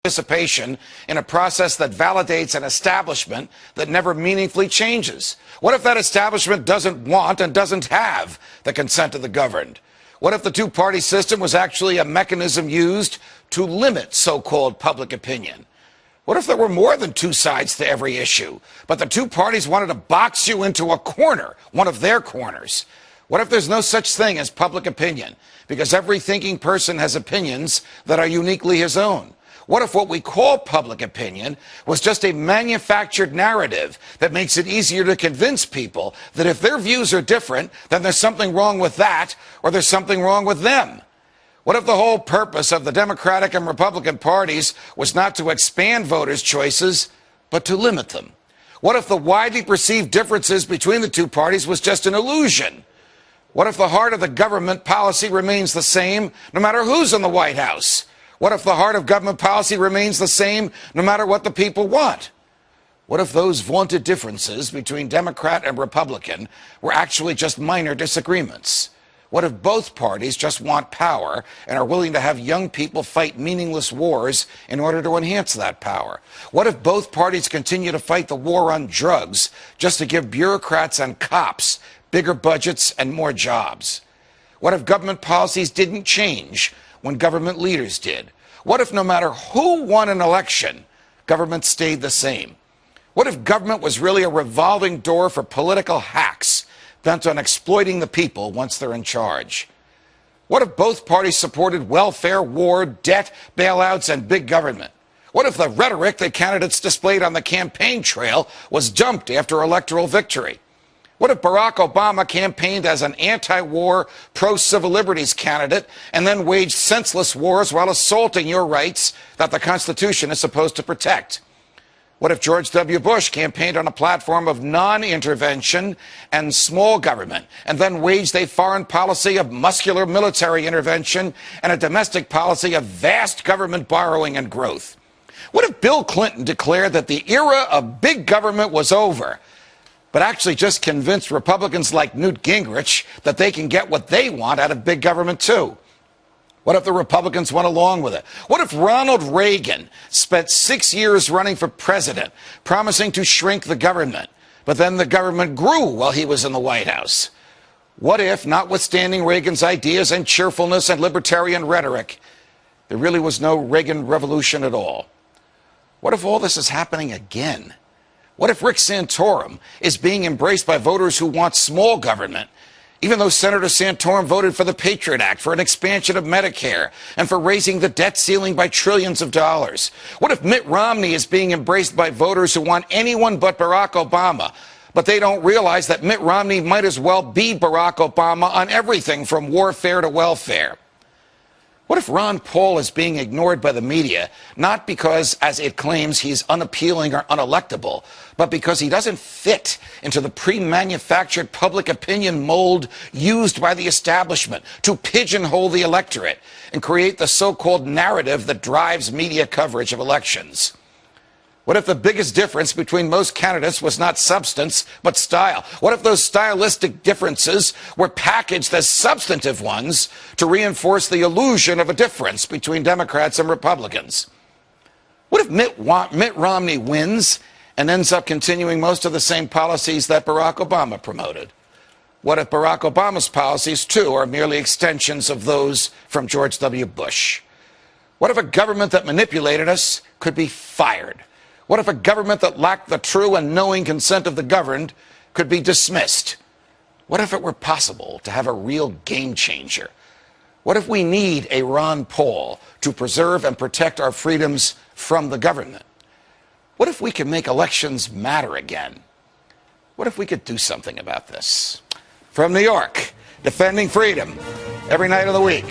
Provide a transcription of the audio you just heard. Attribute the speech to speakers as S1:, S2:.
S1: participation in a process that validates an establishment that never meaningfully changes? What if that establishment doesn't want and doesn't have the consent of the governed? What if the two-party system was actually a mechanism used to limit so-called public opinion? What if there were more than two sides to every issue, but the two parties wanted to box you into a corner, one of their corners? What if there's no such thing as public opinion, because every thinking person has opinions that are uniquely his own? What if what we call public opinion was just a manufactured narrative that makes it easier to convince people that if their views are different, then there's something wrong with that, or there's something wrong with them? What if the whole purpose of the Democratic and Republican parties was not to expand voters' choices, but to limit them? What if the widely perceived differences between the two parties was just an illusion? What if the heart of the government policy remains the same no matter who's in the White House? What if the heart of government policy remains the same no matter what the people want? What if those vaunted differences between Democrat and Republican were actually just minor disagreements? What if both parties just want power and are willing to have young people fight meaningless wars in order to enhance that power? What if both parties continue to fight the war on drugs just to give bureaucrats and cops bigger budgets and more jobs? What if government policies didn't change when government leaders did? What if no matter who won an election, government stayed the same? What if government was really a revolving door for political hacks bent on exploiting the people once they're in charge? What if both parties supported welfare, war, debt, bailouts, and big government? What if the rhetoric that candidates displayed on the campaign trail was dumped after electoral victory? What if Barack Obama campaigned as an anti-war, pro-civil liberties candidate and then waged senseless wars while assaulting your rights that the Constitution is supposed to protect? What if George W. Bush campaigned on a platform of non-intervention and small government and then waged a foreign policy of muscular military intervention and a domestic policy of vast government borrowing and growth? What if Bill Clinton declared that the era of big government was over, but actually just convinced Republicans like Newt Gingrich that they can get what they want out of big government too? What if the Republicans went along with it? What if Ronald Reagan spent 6 years running for president, promising to shrink the government, but then the government grew while he was in the White House? What if, notwithstanding Reagan's ideas and cheerfulness and libertarian rhetoric, there really was no Reagan revolution at all? What if all this is happening again? What if Rick Santorum is being embraced by voters who want small government, even though Senator Santorum voted for the Patriot Act, for an expansion of Medicare, and for raising the debt ceiling by trillions of dollars? What if Mitt Romney is being embraced by voters who want anyone but Barack Obama, but they don't realize that Mitt Romney might as well be Barack Obama on everything from warfare to welfare? What if Ron Paul is being ignored by the media, not because, as it claims, he's unappealing or unelectable, but because he doesn't fit into the pre-manufactured public opinion mold used by the establishment to pigeonhole the electorate and create the so-called narrative that drives media coverage of elections? What if the biggest difference between most candidates was not substance, but style? What if those stylistic differences were packaged as substantive ones to reinforce the illusion of a difference between Democrats and Republicans? What if Mitt Romney wins and ends up continuing most of the same policies that Barack Obama promoted? What if Barack Obama's policies, too, are merely extensions of those from George W. Bush? What if a government that manipulated us could be fired? What if a government that lacked the true and knowing consent of the governed could be dismissed? What if it were possible to have a real game changer? What if we need a Ron Paul to preserve and protect our freedoms from the government? What if we could make elections matter again? What if we could do something about this? From New York, defending freedom every night of the week.